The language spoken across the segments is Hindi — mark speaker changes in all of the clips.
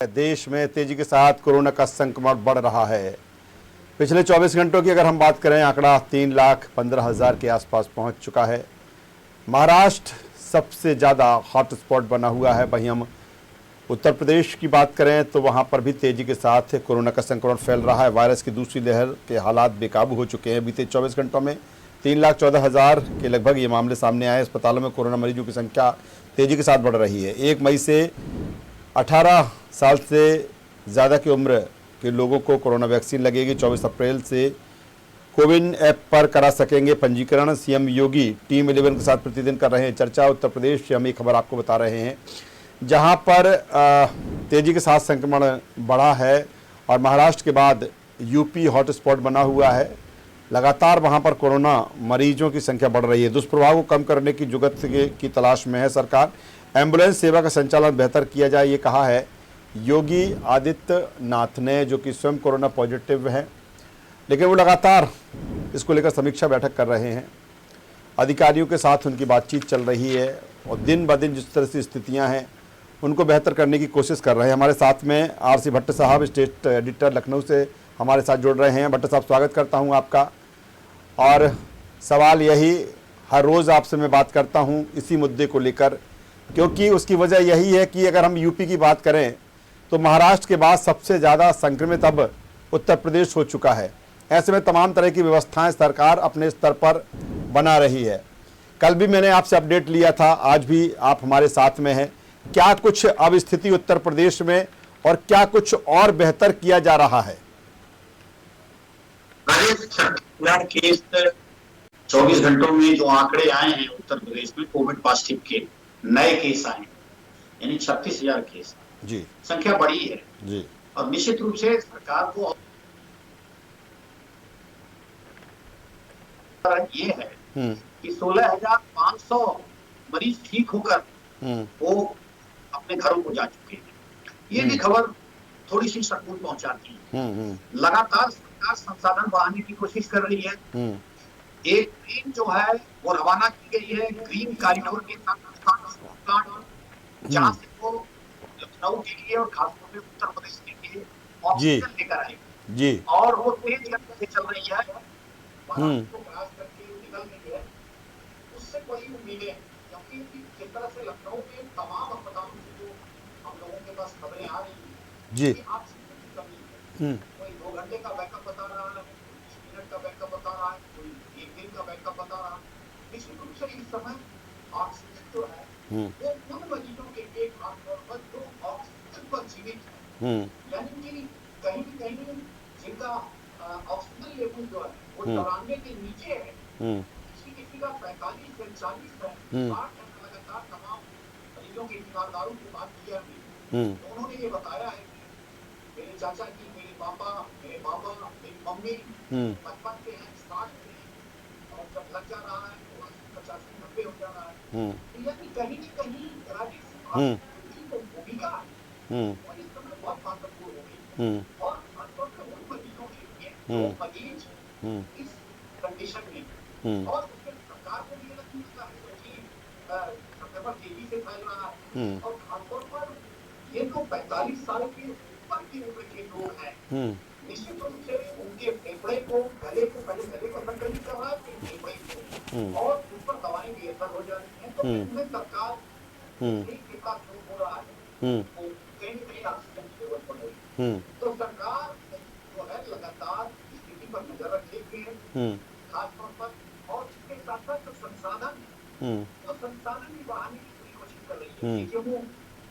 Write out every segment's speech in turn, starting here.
Speaker 1: देश में तेजी के साथ कोरोना का संक्रमण बढ़ रहा है। पिछले 24 घंटों की अगर हम बात करें, आंकड़ा 3,15,000 के आसपास पहुंच चुका है। महाराष्ट्र सबसे ज़्यादा हॉटस्पॉट बना हुआ है। वहीं हम उत्तर प्रदेश की बात करें तो वहां पर भी तेजी के साथ कोरोना का संक्रमण फैल रहा है। वायरस की दूसरी लहर के हालात बेकाबू हो चुके हैं। बीते 24 घंटों में 3,14,000 के लगभग ये मामले सामने आए। अस्पतालों में कोरोना मरीजों की संख्या तेजी के साथ बढ़ रही है। 1 मई से 18 साल से ज़्यादा की उम्र के लोगों को कोरोना वैक्सीन लगेगी। 24 अप्रैल से कोविन ऐप पर करा सकेंगे पंजीकरण। सीएम योगी टीम 11 के साथ प्रतिदिन कर रहे हैं चर्चा। उत्तर प्रदेश से हम एक खबर आपको बता रहे हैं जहां पर तेजी के साथ संक्रमण बढ़ा है और महाराष्ट्र के बाद यूपी हॉटस्पॉट बना हुआ है। लगातार वहां पर कोरोना मरीजों की संख्या बढ़ रही है। दुष्प्रभाव को कम करने की जुगत की तलाश में है सरकार। एम्बुलेंस सेवा का संचालन बेहतर किया जाए, ये कहा है योगी आदित्यनाथ ने, जो कि स्वयं कोरोना पॉजिटिव हैं, लेकिन वो लगातार इसको लेकर समीक्षा बैठक कर रहे हैं। अधिकारियों के साथ उनकी बातचीत चल रही है और दिन ब दिन जिस तरह से स्थितियां हैं उनको बेहतर करने की कोशिश कर रहे हैं। हमारे साथ में आरसी भट्ट साहब, स्टेट एडिटर लखनऊ से हमारे साथ जुड़ रहे हैं। भट्ट साहब, स्वागत करता हूं आपका। और सवाल यही, हर रोज़ आपसे मैं बात करता हूं इसी मुद्दे को लेकर, क्योंकि उसकी वजह यही है कि अगर हम यूपी की बात करें तो महाराष्ट्र के बाद सबसे ज़्यादा संक्रमित अब उत्तर प्रदेश हो चुका है। ऐसे में तमाम तरह की व्यवस्थाएं सरकार अपने स्तर पर बना रही है। कल भी मैंने आपसे अपडेट लिया था, आज भी आप हमारे साथ में हैं। क्या कुछ अब स्थिति उत्तर प्रदेश में और क्या कुछ और बेहतर किया जा रहा है?
Speaker 2: केस 24 घंटों में जो आंकड़े आए हैं उत्तर प्रदेश में कोविड पॉजिटिव के नए केस आए, यानी 36,000 केस
Speaker 1: जी,
Speaker 2: संख्या बढ़ी है
Speaker 1: जी।
Speaker 2: और निश्चित रूप से सरकार को ये है कि 16,500 मरीज ठीक होकर वो अपने घरों को जा चुके हैं। ये भी खबर थोड़ी सी सकून पहुंचाती है। लगातार सरकार संसाधन बढ़ाने की कोशिश कर रही है। एक ट्रेन जो है वो रवाना की गई है ग्रीन कॉरिडोर के साथ, जहां से वो लखनऊ के लिए और खासतौर पे उत्तर प्रदेश के लिए ऑक्सीजन लेकर आएगी जी। और वो तेज गति से चल रही है, को क्रॉस करके निकल रही है। उससे बड़ी उम्मीदें हैं, क्योंकि जिस तरह से लखनऊ के तमाम अस्पतालों से जो हम लोगों के पास खबरें आ रही हैं जी, ऑक्सीजन की कमी है। कोई 2 घंटे का बैकअप बता रहा है, कोई 20 मिनट का बैकअप बता रहा है, कोई 1 दिन का बैकअप बता रहा है। निश्चित रूप से इस समय ऑक्सीजन जो है वो उन मरीजों के लिए खासतौर पर जो ऑक्सीजन पर जीवित है, यानी कि कहीं न कहीं जिनका ऑक्सीजन लेवल जो है वो 94 के नीचे है, किसी का 45 से 40 है, 60 है। लगातार तमाम मरीजों के ईमानदारों की बात किया है तो उन्होंने ये बताया है कि मेरे चाचा जी, मेरे पापा, मेरे मामा, मेरी मम्मी 55 के हैं, 60 के हैं, और जब लग जा रहा है तो 85, 90 हो जा रहा है। तो यानी कहीं न कहीं राज्य की जो भूमिका है वो इस समय बहुत महत्वपूर्ण हो गई। और खासतौर पर उन मरीजों के लिए जो मरीज इस कंडीशन में, और उसके सरकार को भी लग सकता है क्योंकि संक्रमण तेजी से फैल रहा है, और खासतौर पर ये जो 45 साल के ऊपर की उम्र के लोग हैं, निश्चित रूप से उनके फेफड़े को, गले को, पहले गले को संक्रमित कर रहा है, फिर फेफड़े को, और उस पर दवाएं भी असर हो जाती हैं। तो उनमें सरकार के साथ जो हो रहा है वो कहीं न कहीं ऑक्सीजन की जरूरत पड़ रही है। तो सरकार जो है लगातार स्थिति पर नजर रखे हुए है खासतौर पर, और इसके साथ साथ जो संसाधन तो संसाधन भी बढ़ाने की पूरी कोशिश कर रही है। देखिए वो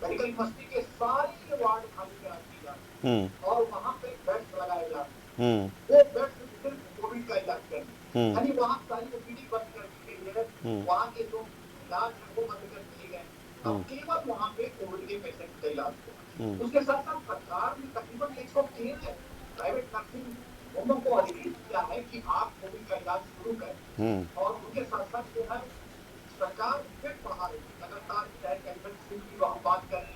Speaker 2: मेडिकल यूनिवर्सिटी के सारे वार्ड खाली करा दिए जाते हैं और वहाँ पे बेड्स लगाए जाते हैं। वो बेड्स सिर्फ कोविड का इलाज करने, यानी वहाँ सारी ओपीडी बंद कर दी गई है, वहाँ के जो इलाज है वो बंद कर दिए गए। अब केवल वहाँ पे कोविड के पेशेंट का इलाज होगा। उसके साथ साथ सरकार ने तकरीबन 113 प्राइवेट नर्सिंग होमों को अधिकृत किया है कि आप कोविड का इलाज शुरू करें, और उनके साथ साथ जो है सरकार बेड बढ़ा रही है लगातार। चाहे कैंसर की हम बात करें,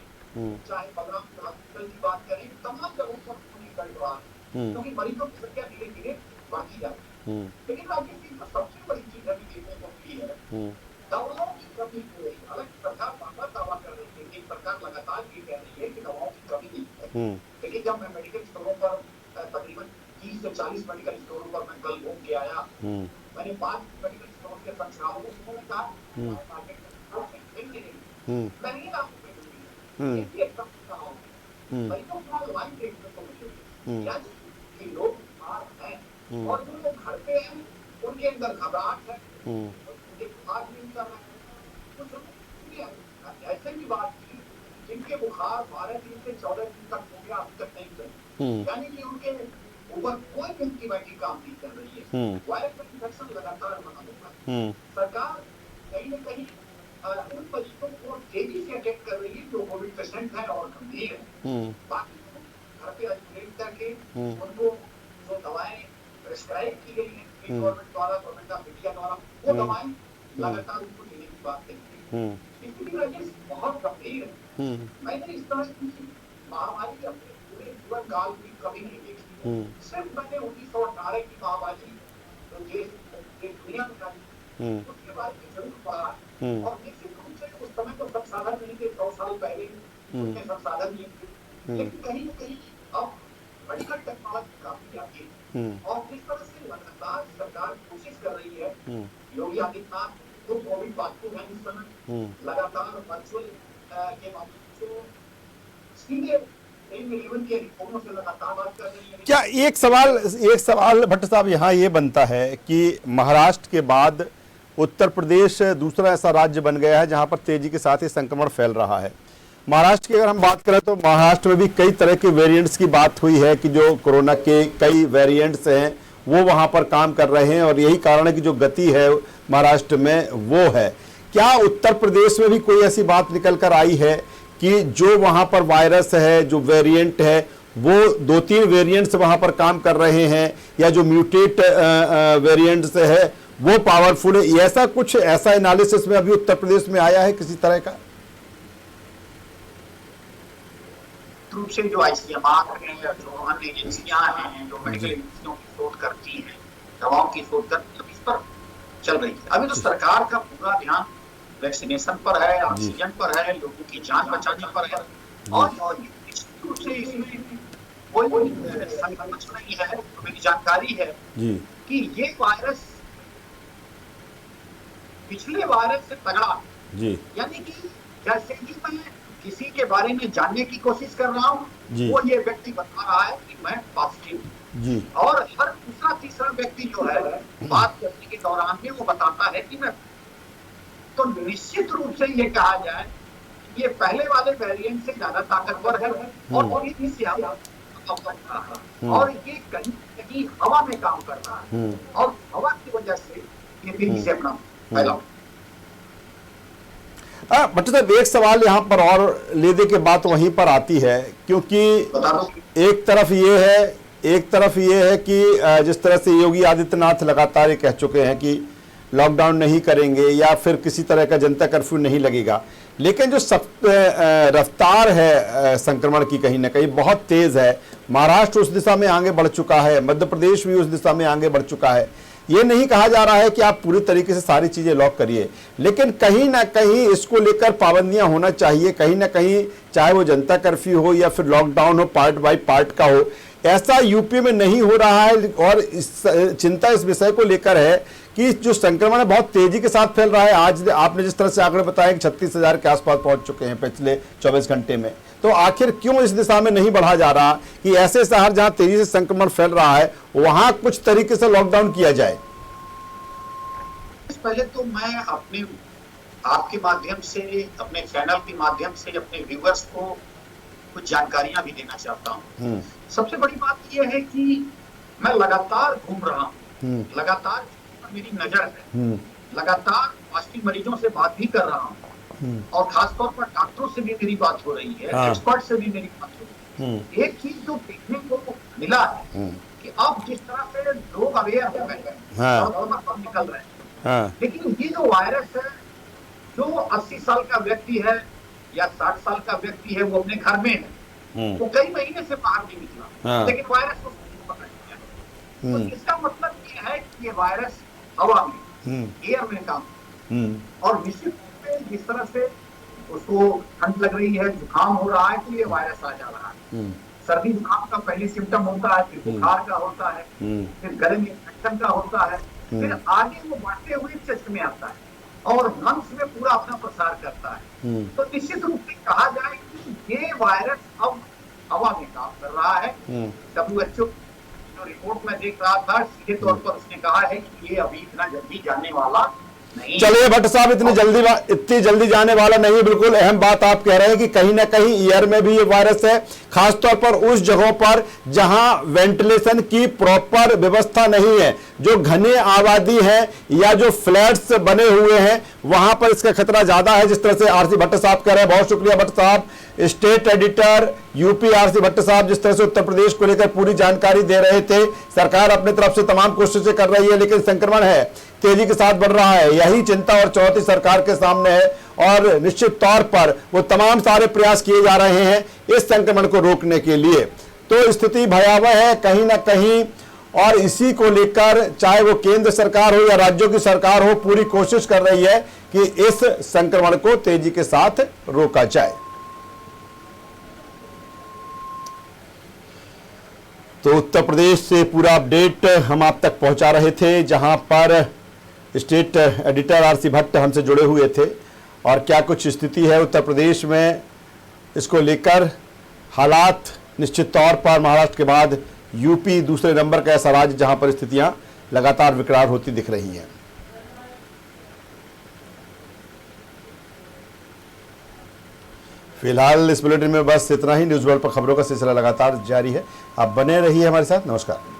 Speaker 2: चाहे बलराम हॉस्पिटल की बात करें, तमाम जगहों पर बेड बढ़ा रही है, क्योंकि मरीजों की संख्या धीरे धीरे बढ़ती जा रही है। लेकिन राज्य की सबसे बड़ी चीज अभी देखने को मिली है, दवाओं की कमी हो रही है। हालांकि सरकार बार बार दावा कर रही है कि सरकार लगातार ये कह रही है कि दवाओं की कमी नहीं है, लेकिन जब मैं मेडिकल स्टोरों पर तकरीबन 30 से 40 मेडिकल स्टोरों पर मैं कल घूम के आया, मैंने 5 मेडिकल स्टोर के संचालकों को कहा मार्केट में मैं नहीं आपको ये एकदम कहा हूँ भाई तो थोड़ा लाइन देखने को मिलेगी यानी कि लोग बीमार हैं और जो लोग घर पे हैं उनके अंदर घबराहट है, उनके बुखार नहीं कर रहा है, कुछ ऐसे भी बात की जिनके बुखार 12 दिन से 14 दिन तक हो गया अभी तक नहीं चले, यानी कि उनके ऊपर कोई एंटीबायोटिक काम नहीं कर रही है, वायरस का इन्फेक्शन लगातार बना हुआ है। सरकार कहीं न कहीं उन मरीजों को तेजी से अटैक कर रही है जो कोविड पेशेंट है और गंभीर है, बाकी घर पे आइसोलेट करके उनको जो दवाएं प्रिस्क्राइब की गई है गवर्नमेंट द्वारा, गवर्नमेंट ऑफ इंडिया द्वारा, वो दवाएं लगातार उनको देने की बात कही है। इसकी वजह बहुत गंभीर है। मैंने इस तरह की महामारी अपने पूरे जीवन काल में कभी नहीं देखी। सिर्फ मैंने 1918 की महामारी जो देश दुनिया में आई उसके बारे में जरूर पढ़ा, और निश्चित रूप से उस समय तो संसाधन नहीं थे, 100 साल पहले उतने संसाधन नहीं थे, लेकिन कहीं न कहीं अब मेडिकल टेक्नोलॉजी काफी आगे और जिस तरह से लगातार सरकार कोशिश कर रही है, योगी आदित्यनाथ तो कोविड पॉजिटिव है इस समय, लगातार वर्चुअल के माध्यम से सीधे के रिपोर्टों से लगातार बात कर रही है।
Speaker 1: क्या एक सवाल भट्ट साहब यहाँ ये बनता है कि महाराष्ट्र के बाद उत्तर प्रदेश दूसरा ऐसा राज्य बन गया है जहां पर तेजी के साथ ही संक्रमण फैल रहा है। महाराष्ट्र की अगर हम बात करें तो महाराष्ट्र में भी कई तरह के वेरिएंट्स की बात हुई है कि जो कोरोना के कई वेरिएंट्स हैं वो वहां पर काम कर रहे हैं, और यही कारण है कि जो गति है महाराष्ट्र में वो है। क्या उत्तर प्रदेश में भी कोई ऐसी बात निकल कर आई है कि जो वहां पर वायरस है, जो वेरिएंट है, वो 2-3 वेरिएंट्स वहां पर काम कर रहे हैं, या जो म्यूटेट वेरिएंट्स है वो पावरफुल है? ऐसा कुछ ऐसा एनालिसिस में अभी उत्तर प्रदेश में आया है किसी तरह का?
Speaker 2: रूप से जो आईसीएमआर है या जो अन्य एजेंसियां हैं जो मेडिकल एजेंसियों की शोध करती हैं, दवाओं की शोध करती है, इस पर चल रही है। अभी तो सरकार का पूरा ध्यान वैक्सीनेशन पर है, ऑक्सीजन पर है, लोगों की जान बचाने पर है, और निश्चित रूप से इसमें कोई संघर्ष नहीं है। मेरी जानकारी है कि ये वायरस पिछले वायरस से तगड़ा, यानी कि जैसे ही मैं किसी के बारे में जानने की कोशिश कर रहा हूँ वो ये व्यक्ति बता रहा है कि मैं पॉजिटिव, और हर दूसरा तीसरा व्यक्ति जो है बात करने के दौरान में वो बताता है कि मैं, तो निश्चित रूप से ये कहा जाए ये पहले वाले वेरिएंट से ज्यादा ताकतवर है और और ये कहीं कहीं हवा में काम कर रहा है, और हवा की वजह से ये तेजी से अपना फैलाव।
Speaker 1: भट्ट साहब एक सवाल यहाँ पर और ले दे के बात वहीं पर आती है, क्योंकि एक तरफ ये है कि जिस तरह से योगी आदित्यनाथ लगातार ये कह चुके हैं कि लॉकडाउन नहीं करेंगे या फिर किसी तरह का जनता कर्फ्यू नहीं लगेगा, लेकिन जो रफ्तार है संक्रमण की कहीं ना कहीं बहुत तेज है। महाराष्ट्र उस दिशा में आगे बढ़ चुका है, मध्य प्रदेश भी उस दिशा में आगे बढ़ चुका है। ये नहीं कहा जा रहा है कि आप पूरी तरीके से सारी चीजें लॉक करिए, लेकिन कहीं ना कहीं इसको लेकर पाबंदियां होना चाहिए, कहीं ना कहीं चाहे वो जनता कर्फ्यू हो या फिर लॉकडाउन हो, पार्ट बाय पार्ट का हो। ऐसा यूपी में नहीं हो रहा है, और चिंता इस विषय को लेकर है कि जो संक्रमण है बहुत तेजी के साथ फैल रहा है। आज आपने जिस तरह से आंकड़े बताया कि 36,000 के आसपास पहुंच चुके हैं पिछले 24 घंटे में, तो आखिर क्यों इस दिशा में नहीं बढ़ा जा रहा कि ऐसे शहर जहां तेजी से संक्रमण फैल रहा है वहां कुछ तरीके से लॉकडाउन किया जाए?
Speaker 2: पहले तो मैं आपके माध्यम से, अपने चैनल के माध्यम से अपने व्यूअर्स को कुछ जानकारियां भी देना चाहता हूं। सबसे बड़ी बात यह है कि मैं लगातार घूम रहा हूं, लगातार मेरी नजर है, लगातार पॉजिटिव मरीजों से बात भी कर रहा हूं, और खासतौर पर डॉक्टरों से भी मेरी बात हो रही है, एक्सपर्ट से भी मेरी बात हो रही है। एक चीज जो देखने को मिला है कि अब जिस तरह से लोग अवेयर हो गए हैं, निकल रहे हैं, लेकिन ये जो वायरस है, जो 80 साल का व्यक्ति है या 60 साल का व्यक्ति है वो अपने घर में है, वो कई महीने से बाहर नहीं निकला, लेकिन वायरस को पकड़ लिया। तो इसका मतलब ये है कि ये वायरस हवा में, एयर में काम, और निश्चित रूप से जिस तरह से उसको ठंड लग रही है, जुकाम हो रहा है, तो ये वायरस आ जा रहा है। सर्दी जुकाम का पहले सिम्टम होता है, फिर बुखार का होता है, फिर गले में इन्फेक्शन का होता है, फिर आगे वो बढ़ते हुए चेस्ट में आता है और लंग्स में पूरा अपना प्रसार करता है। तो निश्चित रूप से कहा जाए कि ये वायरस अब हवा में काम कर रहा है। WHO जो रिपोर्ट में देख रहा था, सीधे तौर पर उसने कहा है कि ये अभी इतना जल्दी जाने वाला नहीं।
Speaker 1: चलिए भट्ट साहब, इतनी जल्दी जाने वाला नहीं है। बिल्कुल अहम बात आप कह रहे हैं कि कहीं ना कहीं एयर में भी ये वायरस है, खासतौर पर उस जगहों पर जहां वेंटिलेशन की प्रॉपर व्यवस्था नहीं है, जो घने आबादी है या जो फ्लैट्स बने हुए हैं, वहां पर इसका खतरा ज्यादा है, जिस तरह से आरसी भट्ट साहब कह रहे हैं। बहुत शुक्रिया भट्ट साहब, state editor UP RC Bhatt साहब, जिस तरह से उत्तर प्रदेश को लेकर पूरी जानकारी दे रहे थे। सरकार अपने तरफ से तमाम कोशिशें कर रही है, लेकिन संक्रमण है, तेजी के साथ बढ़ रहा है, यही चिंता और चुनौती सरकार के सामने है और निश्चित तौर पर वो तमाम सारे प्रयास किए जा रहे हैं इस संक्रमण को रोकने के लिए। तो स्थिति भयावह है कहीं ना कहीं, और इसी को लेकर चाहे वो केंद्र सरकार हो या राज्यों की सरकार हो, पूरी कोशिश कर रही है कि इस संक्रमण को तेजी के साथ रोका जाए। तो उत्तर प्रदेश से पूरा अपडेट हम आप तक पहुंचा रहे थे, जहां पर स्टेट एडिटर आरसी भट्ट हमसे जुड़े हुए थे, और क्या कुछ स्थिति है उत्तर प्रदेश में, इसको लेकर हालात निश्चित तौर पर महाराष्ट्र के बाद यूपी दूसरे नंबर का ऐसा राज्य जहां पर स्थितियां लगातार विकराल होती दिख रही हैं। फिलहाल इस बुलेटिन में बस इतना ही। न्यूज़ वर्ल्ड पर खबरों का सिलसिला लगातार जारी है, आप बने रहिए हमारे साथ। नमस्कार।